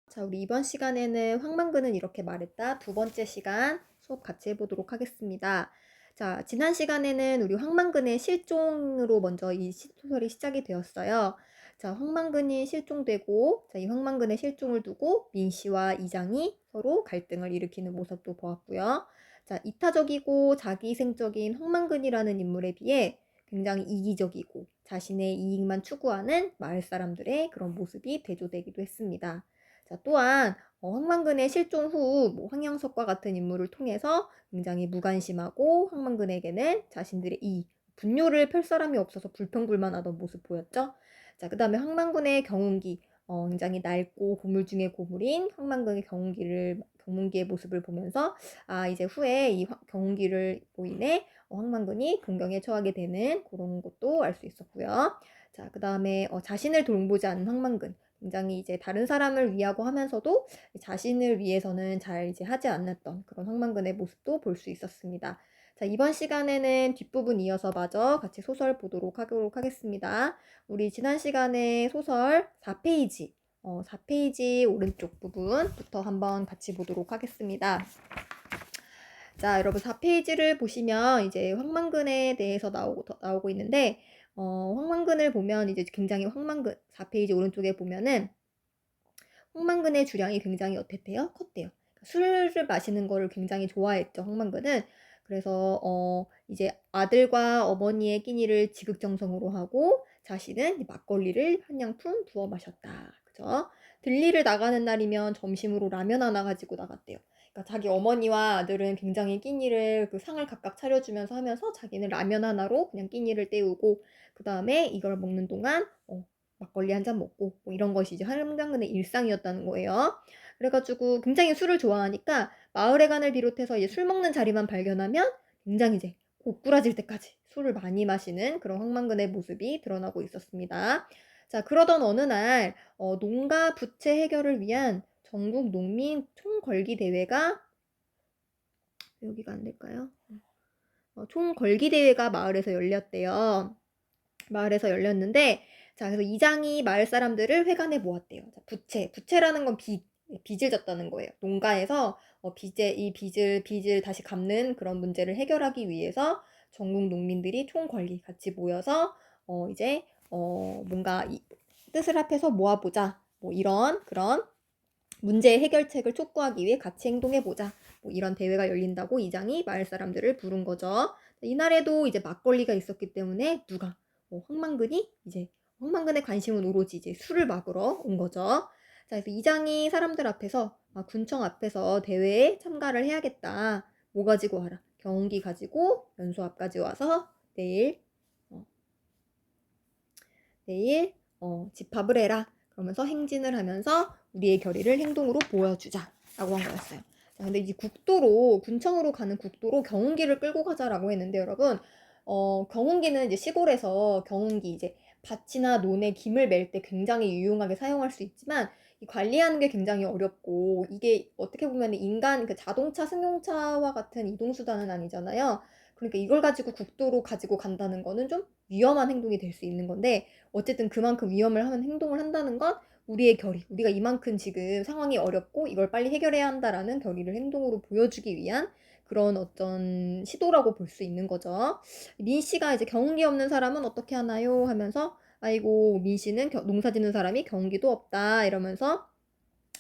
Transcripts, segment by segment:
자, 우리 이번 시간에는 황만근은 이렇게 말했다. 두 번째 시간 수업 같이 해보도록 하겠습니다. 자, 지난 시간에는 우리 황만근의 실종으로 먼저 이 소설이 시작이 되었어요. 자, 황만근이 실종되고, 자, 이 황만근의 실종을 두고 민씨와 이장이 서로 갈등을 일으키는 모습도 보았고요. 자, 이타적이고 자기생적인 황만근이라는 인물에 비해 굉장히 이기적이고 자신의 이익만 추구하는 마을 사람들의 그런 모습이 대조되기도 했습니다. 자, 또한 황만근의 실종 후 황영석과 같은 인물을 통해서 굉장히 무관심하고 황만근에게는 자신들의 이 분뇨를 펼 사람이 없어서 불평불만하던 모습 보였죠. 자, 그 다음에 황만근의 경운기, 굉장히 낡고 고물 중에 고물인 황만근의 경운기의 모습을 보면서 이제 후에 이 경운기를 인해 황만근이 동경에 처하게 되는 그런 것도 알 수 있었고요. 자, 그 다음에 자신을 돌보지 않는 황만근, 굉장히 이제 다른 사람을 위하고 하면서도 자신을 위해서는 잘 이제 하지 않았던 그런 황만근의 모습도 볼 수 있었습니다. 자, 이번 시간에는 뒷부분 이어서 마저 같이 소설 보도록 하겠습니다. 우리 지난 시간에 소설 4페이지, 4페이지 오른쪽 부분부터 한번 같이 보도록 하겠습니다. 자, 여러분 4페이지를 보시면 이제 황만근에 대해서 나오고 있는데, 황만근을 보면 이제 굉장히 4페이지 오른쪽에 보면은 황만근의 주량이 굉장히 어땠대요? 컸대요. 술을 마시는 거를 굉장히 좋아했죠, 황만근은. 그래서 이제 아들과 어머니의 끼니를 지극정성으로 하고 자신은 막걸리를 한 양푼 부어 마셨다. 그죠? 들리를 나가는 날이면 점심으로 라면 하나 가지고 나갔대요. 그러니까 자기 어머니와 아들은 굉장히 끼니를 그 상을 각각 차려주면서 하면서 자기는 라면 하나로 그냥 끼니를 때우고 그 다음에 이걸 먹는 동안 막걸리 한 잔 먹고 이런 것이 이제 황만근의 일상이었다는 거예요. 그래가지고 굉장히 술을 좋아하니까 마을회관을 비롯해서 이제 술 먹는 자리만 발견하면 굉장히 이제 고꾸라질 때까지 술을 많이 마시는 그런 황만근의 모습이 드러나고 있었습니다. 자, 그러던 어느 날 농가 부채 해결을 위한 전국 농민 총걸기 대회가 여기가 안 될까요? 총걸기 대회가 마을에서 열렸대요. 마을에서 열렸는데, 자, 그래서 이장이 마을 사람들을 회관에 모았대요. 자, 부채라는 건 빚을 졌다는 거예요. 농가에서 빚을 다시 갚는 그런 문제를 해결하기 위해서 전국 농민들이 총궐기 같이 모여서 이제 뭔가 뜻을 합해서 모아보자. 이런 그런 문제 해결책을 촉구하기 위해 같이 행동해보자. 이런 대회가 열린다고 이장이 마을 사람들을 부른 거죠. 이날에도 이제 막걸리가 있었기 때문에 황만근의 관심은 오로지 이제 술을 막으러 온 거죠. 자, 그래서 이장이 사람들 앞에서 군청 앞에서 대회에 참가를 해야겠다. 뭐 가지고 와라? 경운기 가지고 연수 앞까지 와서 내일 집합을 해라. 그러면서 행진을 하면서 우리의 결의를 행동으로 보여주자라고 한 거였어요. 자, 근데 이제 군청으로 가는 국도로 경운기를 끌고 가자라고 했는데 여러분, 경운기는 이제 시골에서 경운기 이제 밭이나 논에 김을 맬 때 굉장히 유용하게 사용할 수 있지만 이 관리하는 게 굉장히 어렵고 이게 어떻게 보면 인간 그 자동차, 승용차와 같은 이동수단은 아니잖아요. 그러니까 이걸 가지고 국도로 가지고 간다는 거는 좀 위험한 행동이 될 수 있는 건데 어쨌든 그만큼 위험을 하는 행동을 한다는 건 우리의 결의, 우리가 이만큼 지금 상황이 어렵고 이걸 빨리 해결해야 한다라는 결의를 행동으로 보여주기 위한 그런 어떤 시도라고 볼 수 있는 거죠. 민 씨가 이제 경운기 없는 사람은 어떻게 하나요? 하면서 아이고 민 씨는 농사 짓는 사람이 경운기도 없다 이러면서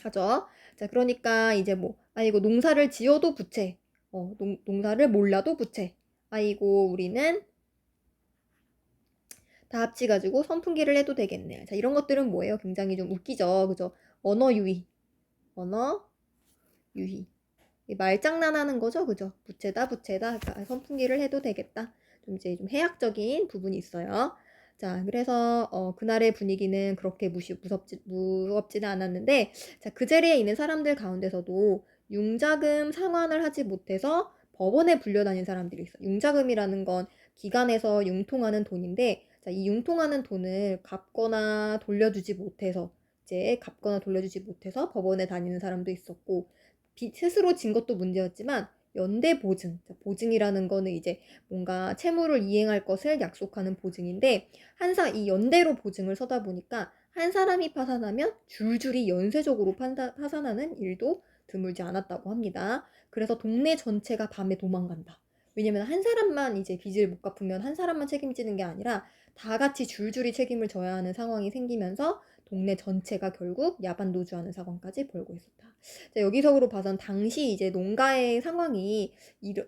하죠. 자, 그러니까 이제 아이고 농사를 지어도 부채, 농사를 몰라도 부채. 아이고 우리는 다 합치가지고 선풍기를 해도 되겠네. 자, 이런 것들은 뭐예요? 굉장히 좀 웃기죠. 그죠? 언어 유희. 언어 유희. 말장난하는 거죠. 그죠? 부채다. 그러니까 선풍기를 해도 되겠다. 좀 이제 좀 해학적인 부분이 있어요. 자, 그래서 그날의 분위기는 그렇게 무겁지는 않았는데, 자, 그 자리에 있는 사람들 가운데서도 융자금 상환을 하지 못해서 법원에 불려다닌 사람들이 있어요. 융자금이라는 건 기관에서 융통하는 돈인데, 자, 이 융통하는 돈을 갚거나 돌려주지 못해서 법원에 다니는 사람도 있었고, 스스로 진 것도 문제였지만 연대 보증, 보증이라는 거는 이제 뭔가 채무를 이행할 것을 약속하는 보증인데 항상 이 연대로 보증을 서다 보니까 한 사람이 파산하면 줄줄이 연쇄적으로 파산하는 일도 드물지 않았다고 합니다. 그래서 동네 전체가 밤에 도망간다. 왜냐면 한 사람만 이제 빚을 못 갚으면 한 사람만 책임지는 게 아니라 다 같이 줄줄이 책임을 져야 하는 상황이 생기면서 동네 전체가 결국 야반 노주하는 상황까지 벌고 있었다. 자, 여기서로 봐선 당시 이제 농가의 상황이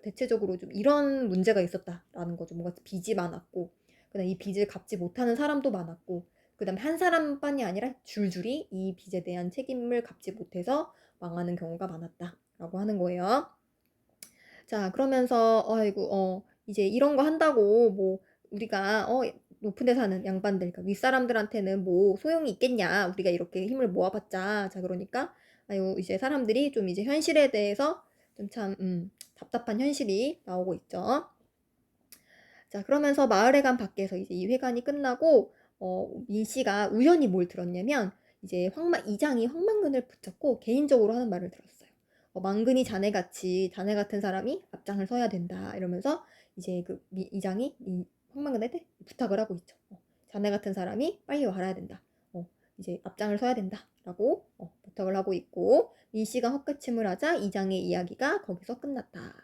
대체적으로 좀 이런 문제가 있었다라는 거죠. 뭔가 빚이 많았고, 그다음 이 빚을 갚지 못하는 사람도 많았고, 그다음에 한 사람뿐이 아니라 줄줄이 이 빚에 대한 책임을 갚지 못해서 망하는 경우가 많았다라고 하는 거예요. 자, 그러면서 아이고 이제 이런 거 한다고 뭐 우리가 높은 데 사는 양반들, 그러니까 윗사람들한테는 뭐 소용이 있겠냐. 우리가 이렇게 힘을 모아봤자. 자, 그러니까 아유 이제 사람들이 좀 이제 현실에 대해서 좀 참 답답한 현실이 나오고 있죠. 자, 그러면서 마을회관 밖에서 이제 이 회관이 끝나고 민 씨가 우연히 뭘 들었냐면 이제 이장이 황만근을 붙잡고 개인적으로 하는 말을 들었어요. 만근이 자네 같은 사람이 앞장을 서야 된다 이러면서 이제 그 이장이 이 황만근한테 부탁을 하고 있죠. 자네 같은 사람이 빨리 와야 된다. 이제 앞장을 서야 된다라고 부탁을 하고 있고 민 씨가 헛기침을 하자 이장의 이야기가 거기서 끝났다.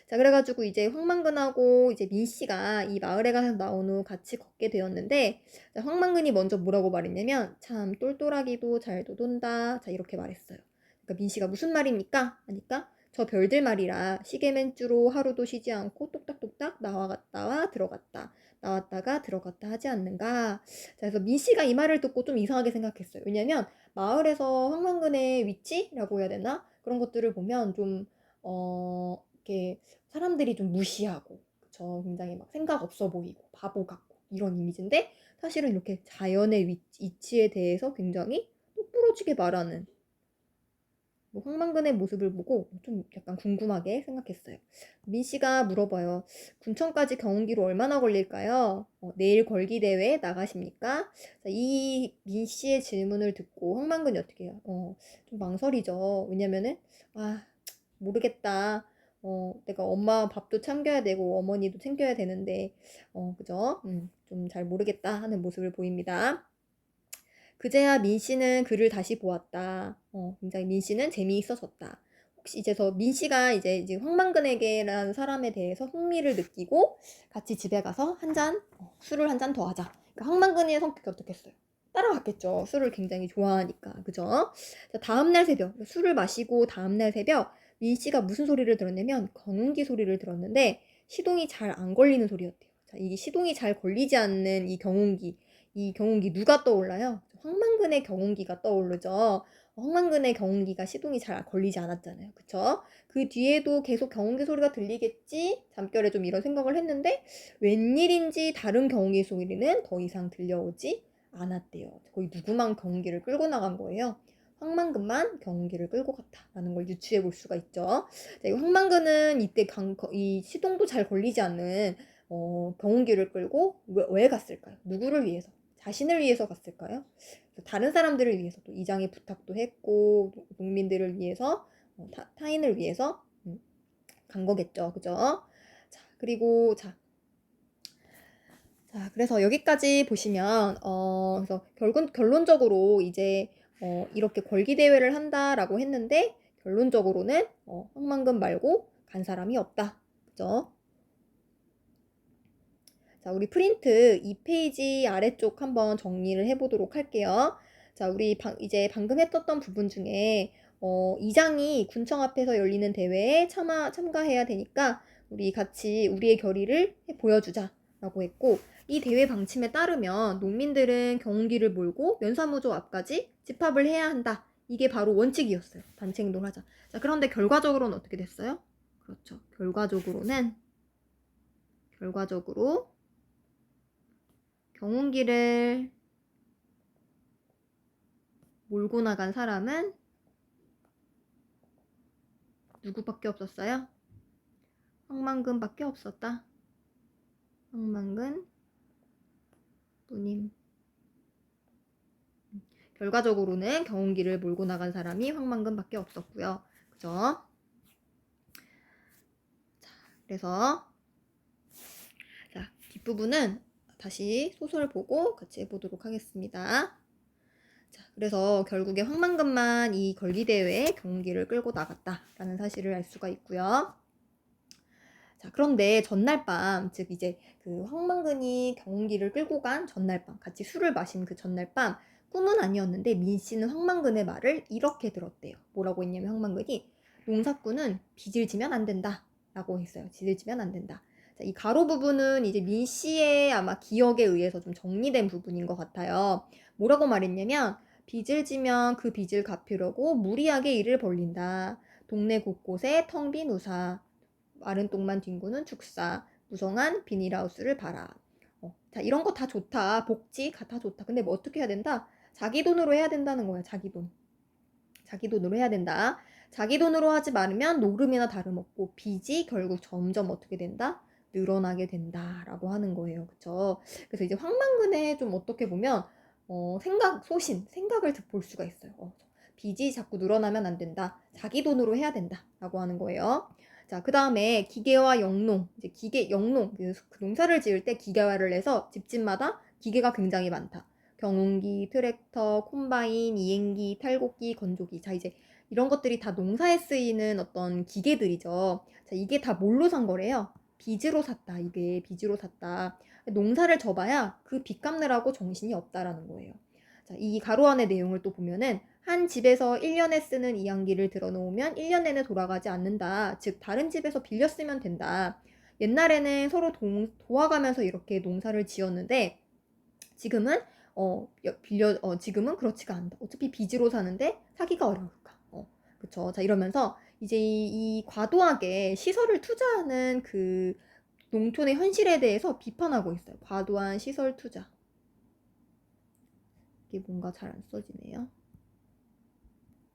자, 그래가지고 이제 황만근하고 이제 민 씨가 이 마을에 가서 나온 후 같이 걷게 되었는데, 자, 황만근이 먼저 뭐라고 말했냐면, 참 똘똘하기도 잘도 돈다. 자, 이렇게 말했어요. 그러니까 민 씨가 무슨 말입니까? 하니까 저 별들 말이라 시계맨주로 하루도 쉬지 않고 똑딱똑딱 나와갔다와 들어갔다. 나왔다가 들어갔다 하지 않는가? 자, 그래서 민 씨가 이 말을 듣고 좀 이상하게 생각했어요. 왜냐면 마을에서 황만근의 위치라고 해야 되나? 그런 것들을 보면 좀 이렇게 사람들이 좀 무시하고, 그쵸? 굉장히 막 생각 없어 보이고, 바보 같고, 이런 이미지인데, 사실은 이렇게 자연의 위치에 대해서 굉장히 똑부러지게 말하는 뭐 황만근의 모습을 보고 좀 약간 궁금하게 생각했어요. 민 씨가 물어봐요. 군청까지 경운기로 얼마나 걸릴까요? 내일 걸기 대회에 나가십니까? 이 민 씨의 질문을 듣고 황만근이 어떻게 해요? 좀 망설이죠. 왜냐면은 모르겠다. 내가 엄마 밥도 챙겨야 되고 어머니도 챙겨야 되는데, 그죠? 좀 잘 모르겠다 하는 모습을 보입니다. 그제야 민 씨는 그를 다시 보았다. 굉장히 민 씨는 재미있어졌다. 혹시 이제서 민 씨가 이제 황만근에게라는 사람에 대해서 흥미를 느끼고 같이 집에 가서 술을 한 잔 더 하자. 그러니까 황만근의 성격이 어떻겠어요? 따라갔겠죠. 술을 굉장히 좋아하니까. 그죠? 자, 다음날 새벽, 술을 마시고 다음날 새벽, 민 씨가 무슨 소리를 들었냐면, 경운기 소리를 들었는데, 시동이 잘 안 걸리는 소리였대요. 자, 이게 시동이 잘 걸리지 않는 이 경운기 누가 떠올라요? 황만근의 경운기가 떠오르죠. 황만근의 경운기가 시동이 잘 걸리지 않았잖아요. 그쵸? 그 뒤에도 계속 경운기 소리가 들리겠지? 잠결에 좀 이런 생각을 했는데 웬일인지 다른 경운기 소리는 더 이상 들려오지 않았대요. 거의 누구만 경운기를 끌고 나간 거예요. 황만근만 경운기를 끌고 갔다라는 걸 유추해 볼 수가 있죠. 자, 이 황만근은 이때 이 시동도 잘 걸리지 않는 경운기를 끌고 왜 갔을까요? 누구를 위해서? 자신을 위해서 갔을까요? 다른 사람들을 위해서 또 이장의 부탁도 했고 농민들을 위해서 타인을 위해서 간 거겠죠. 그죠? 자, 그리고 그래서 여기까지 보시면 그래서 결론적으로 이제 이렇게 걸기 대회를 한다라고 했는데 결론적으로는 황만근 말고 간 사람이 없다. 그죠? 자, 우리 프린트 2페이지 아래쪽 한번 정리를 해보도록 할게요. 자, 우리 이제 방금 했었던 부분 중에 이장이 군청 앞에서 열리는 대회에 참가해야 되니까 우리 같이 우리의 결의를 보여주자라고 했고 이 대회 방침에 따르면 농민들은 경운기를 몰고 면사무소 앞까지 집합을 해야 한다. 이게 바로 원칙이었어요. 단체 행동을 하자. 자, 그런데 결과적으로는 어떻게 됐어요? 그렇죠. 결과적으로 경운기를 몰고 나간 사람은 누구밖에 없었어요? 황만근밖에 없었다. 황만근 누님. 결과적으로는 경운기를 몰고 나간 사람이 황만근밖에 없었고요. 그죠? 자, 그래서 뒷부분은 다시 소설 보고 같이 해보도록 하겠습니다. 자, 그래서 결국에 황만근만 이 걸기대회에 경운기를 끌고 나갔다라는 사실을 알 수가 있고요. 자, 그런데 전날 밤, 즉 이제 그 황만근이 경운기를 끌고 간 전날 밤, 같이 술을 마신 그 전날 밤, 꿈은 아니었는데 민씨는 황만근의 말을 이렇게 들었대요. 뭐라고 했냐면 황만근이 농사꾼은 빚을 지면 안 된다 라고 했어요. 빚을 지면 안 된다. 자, 이 가로 부분은 이제 민씨의 아마 기억에 의해서 좀 정리된 부분인 것 같아요. 뭐라고 말했냐면 빚을 지면 그 빚을 갚으려고 무리하게 일을 벌린다. 동네 곳곳에 텅 빈 우사, 마른 똥만 뒹구는 축사, 무성한 비닐하우스를 봐라. 자, 이런 거 다 좋다. 복지 다 좋다. 근데 뭐 어떻게 해야 된다? 자기 돈으로 해야 된다는 거야. 자기 돈. 자기 돈으로 해야 된다. 자기 돈으로 하지 말으면 노름이나 다름없고 빚이 결국 점점 어떻게 된다? 늘어나게 된다라고 하는 거예요. 그쵸? 그래서 이제 황만근의 좀 어떻게 보면 생각을 볼 수가 있어요. 빚이 자꾸 늘어나면 안 된다. 자기 돈으로 해야 된다라고 하는 거예요. 자, 그 다음에 기계와 영농, 이제 영농, 그 농사를 지을 때 기계화를 해서 집집마다 기계가 굉장히 많다. 경운기, 트랙터, 콤바인, 이행기, 탈곡기, 건조기. 자, 이제 이런 것들이 다 농사에 쓰이는 어떤 기계들이죠. 자, 이게 다 뭘로 산 거래요? 빚으로 샀다. 이게 빚으로 샀다. 농사를 져봐야 그 빚 갚느라고 정신이 없다라는 거예요. 자, 이 가로 안의 내용을 또 보면은 한 집에서 1년에 쓰는 이항기를 들어놓으면 1년 내내 돌아가지 않는다. 즉 다른 집에서 빌려 쓰면 된다. 옛날에는 서로 도와가면서 이렇게 농사를 지었는데 지금은 지금은 그렇지가 않다. 어차피 빚으로 사는데 사기가 어려울까. 그쵸. 자, 이러면서 이제 이 과도하게 시설을 투자하는 그 농촌의 현실에 대해서 비판하고 있어요. 과도한 시설 투자. 이게 뭔가 잘 안 써지네요.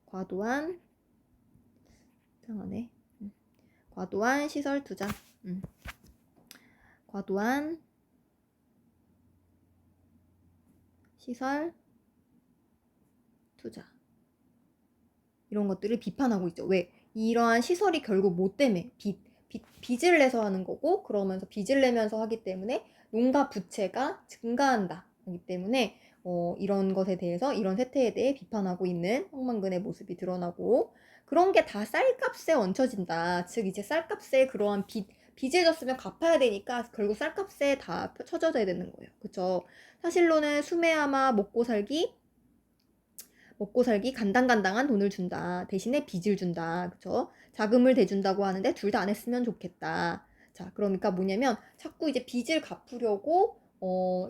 과도한 이상하네. 과도한 시설 투자. 과도한 시설 투자. 이런 것들을 비판하고 있죠. 왜? 이러한 시설이 결국 뭐 때문에? 빚을 내서 하는 거고, 그러면서 빚을 내면서 하기 때문에 농가 부채가 증가한다. 하기 때문에 이런 것에 대해서, 이런 세태에 대해 비판하고 있는 황만근의 모습이 드러나고, 그런 게 다 쌀값에 얹혀진다. 즉 이제 쌀값에 그러한 빚을 졌으면 갚아야 되니까 결국 쌀값에 다 쳐져야 되는 거예요. 그쵸? 사실로는 수메아마 먹고 살기 간당간당한 돈을 준다. 대신에 빚을 준다. 그쵸? 자금을 대준다고 하는데 둘 다 안 했으면 좋겠다. 자, 그러니까 뭐냐면 자꾸 이제 빚을 갚으려고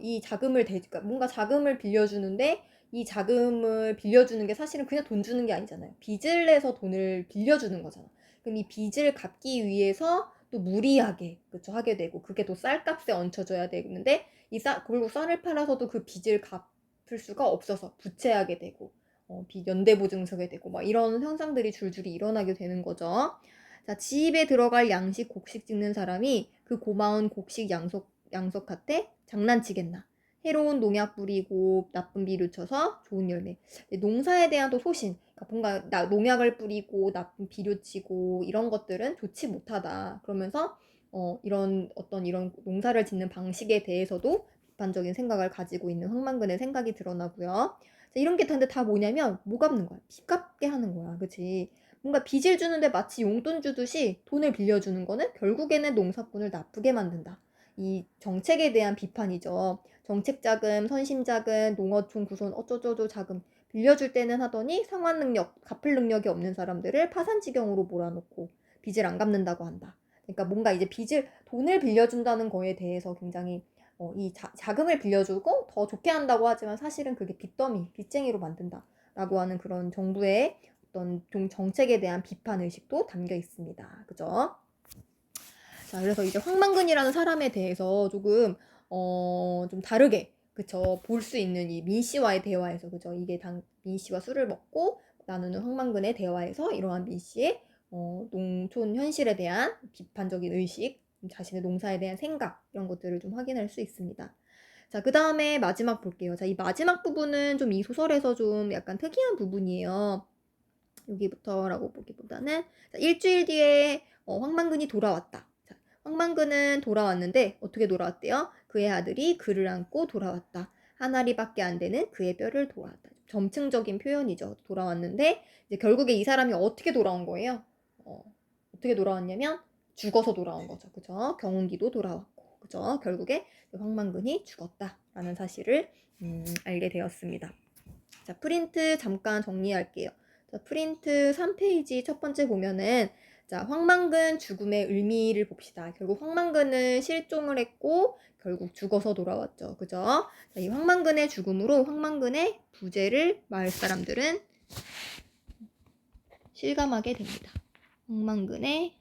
이 그러니까 뭔가 자금을 빌려주는데 이 자금을 빌려주는 게 사실은 그냥 돈 주는 게 아니잖아요. 빚을 내서 돈을 빌려주는 거잖아. 그럼 이 빚을 갚기 위해서 또 무리하게 그쵸 하게 되고 그게 또 쌀값에 얹혀져야 되는데 그리고 쌀을 팔아서도 그 빚을 갚을 수가 없어서 부채하게 되고 연대보증서게 되고 막 이런 현상들이 줄줄이 일어나게 되는 거죠. 자, 집에 들어갈 양식 곡식 찍는 사람이 그 고마운 곡식 양석한테 장난치겠나. 해로운 농약 뿌리고 나쁜 비료 쳐서 좋은 열매. 농사에 대한 또 소신. 그러니까 뭔가 농약을 뿌리고 나쁜 비료 치고 이런 것들은 좋지 못하다. 그러면서 이런 농사를 짓는 방식에 대해서도 비판적인 생각을 가지고 있는 황만근의 생각이 드러나고요. 이런 게 근데 다 뭐냐면 뭐 갚는 거야? 빚 갚게 하는 거야. 그치? 뭔가 빚을 주는데 마치 용돈 주듯이 돈을 빌려주는 거는 결국에는 농사꾼을 나쁘게 만든다. 이 정책에 대한 비판이죠. 정책 자금, 선심 자금, 농어촌 구손 어쩌저쩌 자금 빌려줄 때는 하더니 상환 능력, 갚을 능력이 없는 사람들을 파산지경으로 몰아놓고 빚을 안 갚는다고 한다. 그러니까 뭔가 이제 돈을 빌려준다는 거에 대해서 굉장히 이 자금을 빌려주고 더 좋게 한다고 하지만 사실은 그게 빚쟁이로 만든다라고 하는 그런 정부의 어떤 정책에 대한 비판 의식도 담겨 있습니다. 그죠? 자, 그래서 이제 황만근이라는 사람에 대해서 조금 좀 다르게 그쵸 볼 수 있는 이 민 씨와의 대화에서 그죠 이게 민 씨와 술을 먹고 나누는 황만근의 대화에서 이러한 민 씨의 농촌 현실에 대한 비판적인 의식, 자신의 농사에 대한 생각 이런 것들을 좀 확인할 수 있습니다. 자, 그 다음에 마지막 볼게요. 자, 이 마지막 부분은 좀 이 소설에서 좀 약간 특이한 부분이에요. 여기부터라고 보기보다는 자, 일주일 뒤에 황만근이 돌아왔다. 자, 황만근은 돌아왔는데 어떻게 돌아왔대요? 그의 아들이 그를 안고 돌아왔다. 한 알이밖에 안 되는 그의 뼈를 돌아왔다. 점층적인 표현이죠. 돌아왔는데 이제 결국에 이 사람이 어떻게 돌아온 거예요? 어떻게 돌아왔냐면 죽어서 돌아온 거죠. 그죠? 경운기도 돌아왔고, 그죠? 결국에 황만근이 죽었다라는 사실을 알게 되었습니다. 자, 프린트 잠깐 정리할게요. 자, 프린트 3페이지 첫 번째 보면은 자, 황만근 죽음의 의미를 봅시다. 결국 황만근은 실종을 했고 결국 죽어서 돌아왔죠. 그죠? 자, 이 황만근의 죽음으로 황만근의 부재를 마을 사람들은 실감하게 됩니다. 황만근의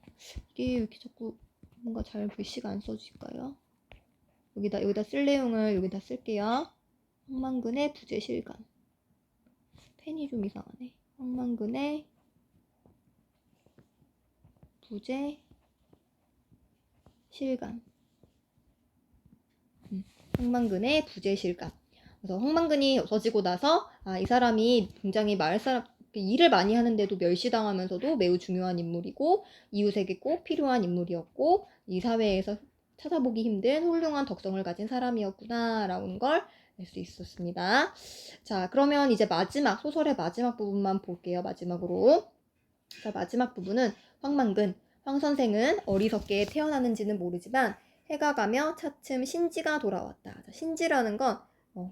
이게 왜 이렇게 자꾸 뭔가 잘 글씨가 안 써질까요? 여기다 쓸 내용을 여기다 쓸게요. 황만근의 부재 실감. 펜이 좀 이상하네. 황만근의 부재 실감. 황만근의 부재 실감. 그래서 황만근이 없어지고 나서 이 사람이 굉장히 마을 사람 일을 많이 하는데도 멸시당하면서도 매우 중요한 인물이고 이웃에게 꼭 필요한 인물이었고 이 사회에서 찾아보기 힘든 훌륭한 덕성을 가진 사람이었구나라는 걸 알 수 있었습니다. 자, 그러면 이제 마지막 소설의 마지막 부분만 볼게요. 마지막으로. 자, 마지막 부분은 황만근. 황 선생은 어리석게 태어났는지는 모르지만 해가 가며 차츰 신지가 돌아왔다. 자, 신지라는 건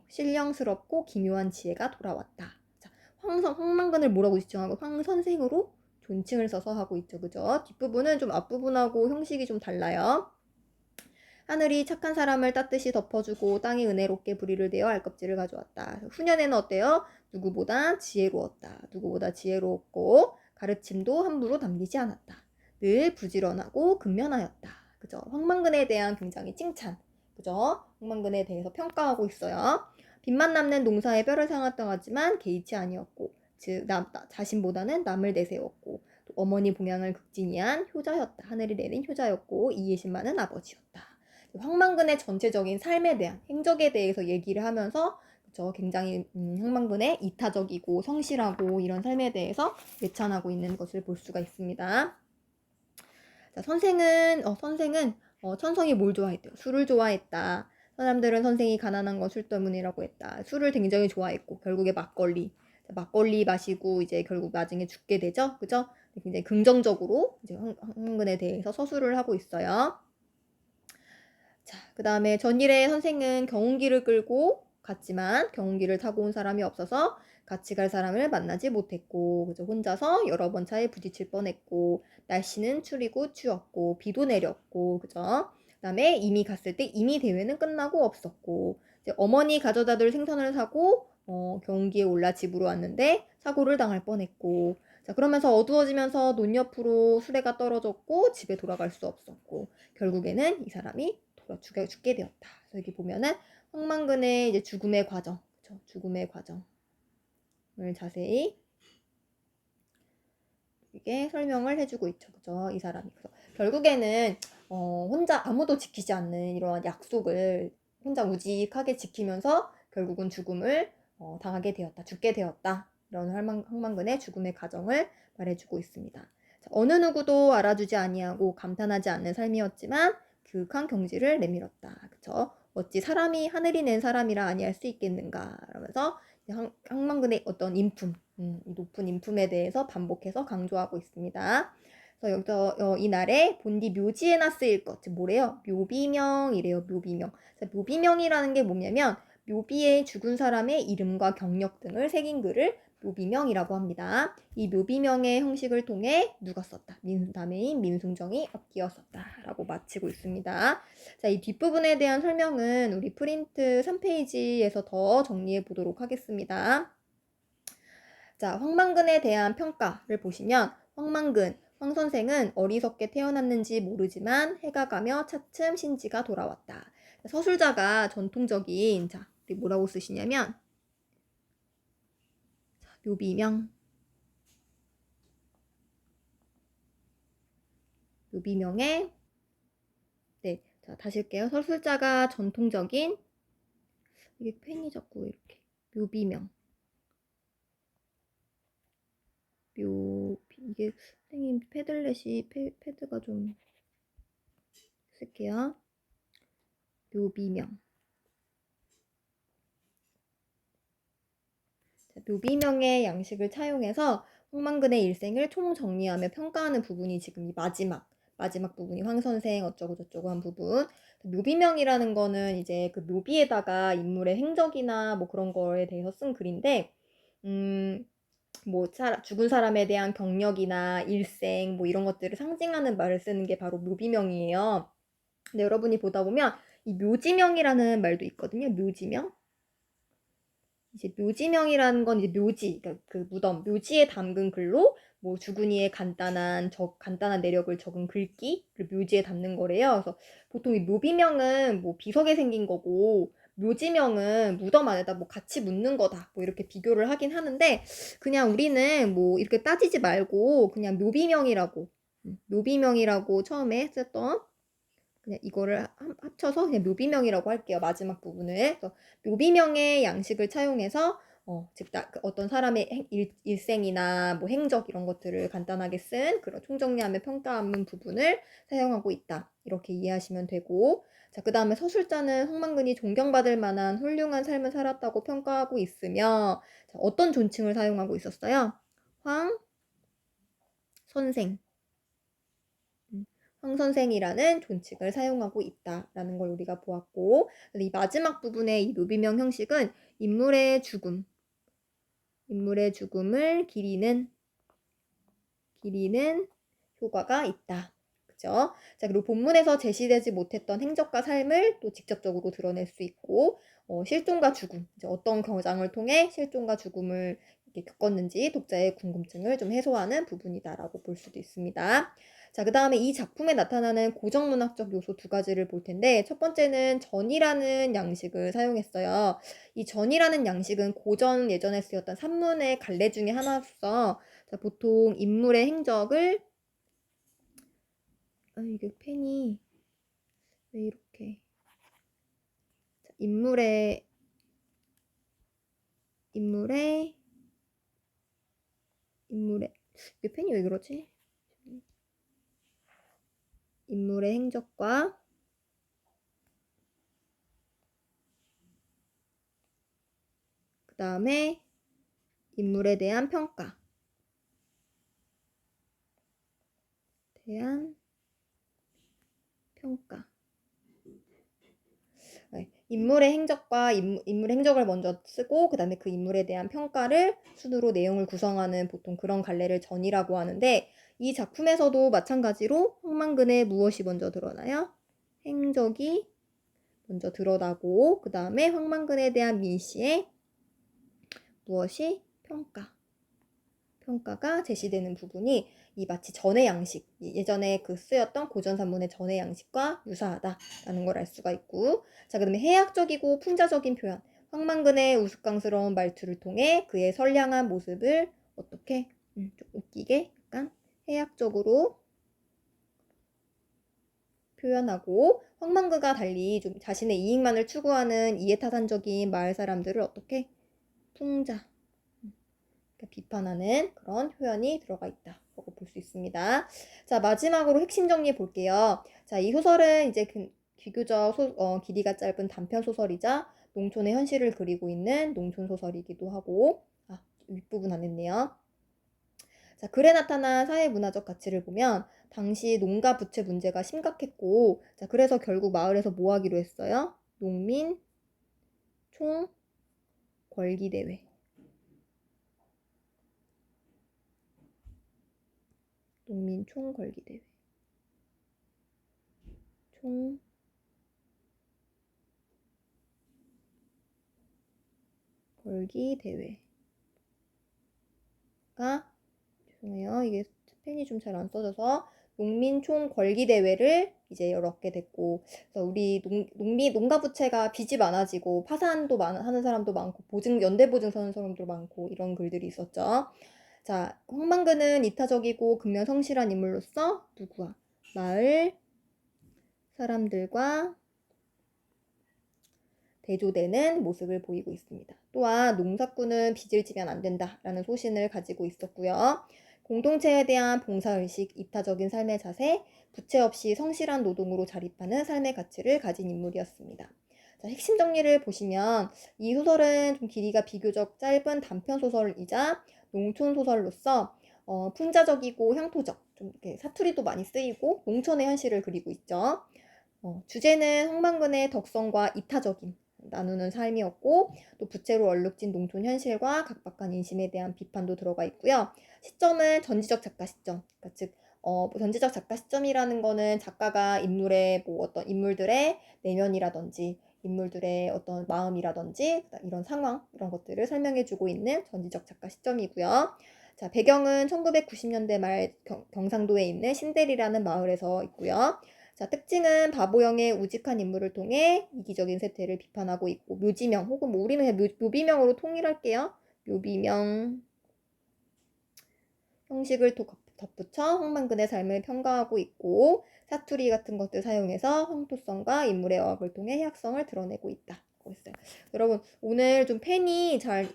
신령스럽고 기묘한 지혜가 돌아왔다. 자, 황만근을 뭐라고 지칭하고 황 선생으로 존칭을 써서 하고 있죠. 그죠? 뒷부분은 좀 앞부분하고 형식이 좀 달라요. 하늘이 착한 사람을 따뜻이 덮어주고 땅이 은혜롭게 부리를 대어 알껍질을 가져왔다. 후년에는 어때요? 누구보다 지혜로웠다. 누구보다 지혜로웠고 가르침도 함부로 담기지 않았다. 늘 부지런하고 근면하였다. 그죠? 황만근에 대한 굉장히 칭찬. 그죠? 황만근에 대해서 평가하고 있어요. 빛만 남는 농사에 뼈를 상았다 하지만 개의치 아니었고 즉 자신보다는 남을 내세웠고 또 어머니 봉양을 극진히한 효자였다. 하늘이 내린 효자였고 이해심 많은 아버지였다. 황만근의 전체적인 삶에 대한 행적에 대해서 얘기를 하면서 굉장히 황만근의 이타적이고 성실하고 이런 삶에 대해서 예찬하고 있는 것을 볼 수가 있습니다. 자, 선생은 천성이 뭘 좋아했대요? 술을 좋아했다. 사람들은 선생이 가난한 건 술 때문이라고 했다. 술을 굉장히 좋아했고 결국에 막걸리 마시고 이제 결국 나중에 죽게 되죠. 그죠? 굉장히 긍정적으로 이제 황만근에 대해서 서술을 하고 있어요. 자, 그 다음에 전일에 선생은 경운기를 끌고 갔지만 경운기를 타고 온 사람이 없어서 같이 갈 사람을 만나지 못했고, 그죠? 혼자서 여러 번 차에 부딪힐 뻔했고, 날씨는 추리고 추웠고, 비도 내렸고, 그죠? 그 다음에 이미 갔을 때 이미 대회는 끝나고 없었고, 이제 어머니 가져다둘 생선을 사고, 경운기에 올라 집으로 왔는데 사고를 당할 뻔했고, 자, 그러면서 어두워지면서 논 옆으로 수레가 떨어졌고, 집에 돌아갈 수 없었고, 결국에는 이 사람이 죽게 되었다. 그래서 여기 보면은 황만근의 이제 죽음의 과정, 그쵸? 죽음의 과정을 자세히 이게 설명을 해주고 있죠, 그죠? 이 사람이. 그래서 결국에는 혼자 아무도 지키지 않는 이러한 약속을 혼자 우직하게 지키면서 결국은 죽음을 당하게 되었다, 죽게 되었다. 이런 황만근의 죽음의 과정을 말해주고 있습니다. 자, 어느 누구도 알아주지 아니하고 감탄하지 않는 삶이었지만 그윽한 경지를 내밀었다. 그쵸? 어찌 사람이 하늘이 낸 사람이라 아니할 수 있겠는가? 라면서 황만근의 어떤 인품, 높은 인품에 대해서 반복해서 강조하고 있습니다. 그래서 여기서 이날에 본디 묘지에나 쓰일 것, 즉 뭐래요? 묘비명이래요. 묘비명. 자, 묘비명이라는 게 뭐냐면 묘비에 죽은 사람의 이름과 경력 등을 새긴 글을 묘비명이라고 합니다. 이 묘비명의 형식을 통해 누가 썼다? 민담회인 민승정이 엮이었었다라고 마치고 있습니다. 자, 이 뒷부분에 대한 설명은 우리 프린트 3페이지에서 더 정리해 보도록 하겠습니다. 자, 황만근에 대한 평가를 보시면 황 선생은 어리석게 태어났는지 모르지만 해가 가며 차츰 신지가 돌아왔다. 서술자가 전통적인 자, 뭐라고 쓰시냐면 묘비명에 네, 자, 다시 할게요. 서술자가 전통적인 이게 펜이 자꾸 이렇게 묘비명 이게 선생님 패들렛이 패드가 좀 쓸게요. 묘비명 묘비명의 양식을 차용해서 황만근의 일생을 총정리하며 평가하는 부분이 지금 이 마지막 부분이 황선생 어쩌고 저쩌고 한 부분. 묘비명이라는 거는 이제 그 묘비에다가 인물의 행적이나 뭐 그런 거에 대해서 쓴 글인데, 뭐 죽은 사람에 대한 경력이나 일생 뭐 이런 것들을 상징하는 말을 쓰는 게 바로 묘비명이에요. 근데 여러분이 보다 보면 이 묘지명이라는 말도 있거든요. 묘지명. 이제 묘지명이라는 건 이제 묘지, 그러니까 그 무덤, 묘지에 담근 글로 뭐 죽은 이의 간단한 내력을 적은 글귀를 묘지에 담는 거래요. 그래서 보통 이 묘비명은 뭐 비석에 생긴 거고, 묘지명은 무덤 안에다 뭐 같이 묻는 거다. 뭐 이렇게 비교를 하긴 하는데, 그냥 우리는 뭐 이렇게 따지지 말고 그냥 묘비명이라고 처음에 썼던 그냥 이거를 합쳐서 그냥 묘비명이라고 할게요. 마지막 부분을. 그래서 묘비명의 양식을 차용해서 즉 어떤 사람의 일생이나 뭐 행적 이런 것들을 간단하게 쓴 그런 총정리하며 평가하는 부분을 사용하고 있다. 이렇게 이해하시면 되고, 자, 그 다음에 서술자는 황만근이 존경받을 만한 훌륭한 삶을 살았다고 평가하고 있으며, 자, 어떤 존칭을 사용하고 있었어요? 황 선생. 황선생이라는 존칭을 사용하고 있다라는 걸 우리가 보았고, 이 마지막 부분의 이 묘비명 형식은 인물의 죽음을 기리는 효과가 있다. 그죠? 자, 그리고 본문에서 제시되지 못했던 행적과 삶을 또 직접적으로 드러낼 수 있고, 실종과 죽음, 이제 어떤 경장을 통해 실종과 죽음을 이렇게 겪었는지 독자의 궁금증을 좀 해소하는 부분이다라고 볼 수도 있습니다. 자, 그 다음에 이 작품에 나타나는 고정문학적 요소 두 가지를 볼 텐데, 첫 번째는 전이라는 양식을 사용했어요. 이 전이라는 양식은 고전 예전에 쓰였던 산문의 갈래 중에 하나로서, 자, 보통 인물의 행적을 이게 펜이 왜 이렇게 자, 인물의 이게 펜이 왜 그러지? 인물의 행적과 그 다음에 인물에 대한 평가 인물의 행적과 인물의 행적을 먼저 쓰고 그 다음에 그 인물에 대한 평가를 순으로 내용을 구성하는 보통 그런 갈래를 전이라고 하는데, 이 작품에서도 마찬가지로 황만근의 무엇이 먼저 드러나요? 행적이 먼저 드러나고 그 다음에 황만근에 대한 민씨의 무엇이 평가가 제시되는 부분이 이 마치 전의 양식, 예전에 그 쓰였던 고전산문의 전의 양식과 유사하다라는 걸 알 수가 있고, 자, 그 다음에 해학적이고 풍자적인 표현, 황만근의 우스꽝스러운 말투를 통해 그의 선량한 모습을 어떻게 좀 웃기게 약간 해학적으로 표현하고, 황만근과 달리 좀 자신의 이익만을 추구하는 이해타산적인 마을 사람들을 어떻게 풍자 비판하는 그런 표현이 들어가 있다라고 볼 수 있습니다. 자, 마지막으로 핵심 정리해 볼게요. 자, 이 소설은 이제 비교적 길이가 짧은 단편 소설이자 농촌의 현실을 그리고 있는 농촌 소설이기도 하고, 윗부분 안 했네요. 자, 글에 나타난 사회문화적 가치를 보면 당시 농가 부채 문제가 심각했고, 자, 그래서 결국 마을에서 뭐 하기로 했어요? 농민 총 걸기 대회. 농민 총 걸기 대회. 총 걸기 대회가 죄송해요. 이게 펜이 좀 잘 안 써져서 농민 총 걸기 대회를 이제 열었게 됐고, 그래서 우리 농가 부채가 빚이 많아지고 파산도 하는 사람도 많고 연대 보증 서는 사람도 많고 이런 글들이 있었죠. 자, 황만근은 이타적이고 근면 성실한 인물로서 누구와 마을 사람들과 대조되는 모습을 보이고 있습니다. 또한 농사꾼은 빚을 지면 안 된다라는 소신을 가지고 있었고요. 공동체에 대한 봉사의식, 이타적인 삶의 자세, 부채 없이 성실한 노동으로 자립하는 삶의 가치를 가진 인물이었습니다. 자, 핵심 정리를 보시면 이 소설은 좀 길이가 비교적 짧은 단편 소설이자 농촌 소설로서 풍자적이고 향토적, 좀 이렇게 사투리도 많이 쓰이고 농촌의 현실을 그리고 있죠. 주제는 황만근의 덕성과 이타적인 나누는 삶이었고 또 부채로 얼룩진 농촌 현실과 각박한 인심에 대한 비판도 들어가 있고요. 시점은 전지적 작가 시점, 그러니까 즉 전지적 작가 시점이라는 거는 작가가 인물의 뭐 어떤 인물들의 내면이라든지 인물들의 어떤 마음이라든지 이런 상황 이런 것들을 설명해주고 있는 전지적 작가 시점이고요. 자, 배경은 1990년대 말 경상도에 있는 신대리라는 마을에서 있고요. 자, 특징은 바보형의 우직한 인물을 통해 이기적인 세태를 비판하고 있고 묘지명 혹은 뭐 우리는 그냥 묘비명으로 통일할게요. 묘비명 형식을 덧붙여 황만근의 삶을 평가하고 있고 사투리 같은 것들 사용해서 황토성과 인물의 어학을 통해 해학성을 드러내고 있다. 했어요. 여러분 오늘 좀 펜이 잘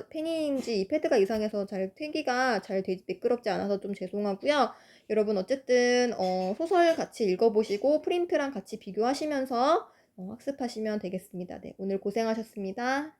펜인지 이 패드가 이상해서 잘 필기가 잘 매끄럽지 않아서 좀 죄송하고요. 여러분 어쨌든 소설 같이 읽어보시고 프린트랑 같이 비교하시면서 학습하시면 되겠습니다. 네, 오늘 고생하셨습니다.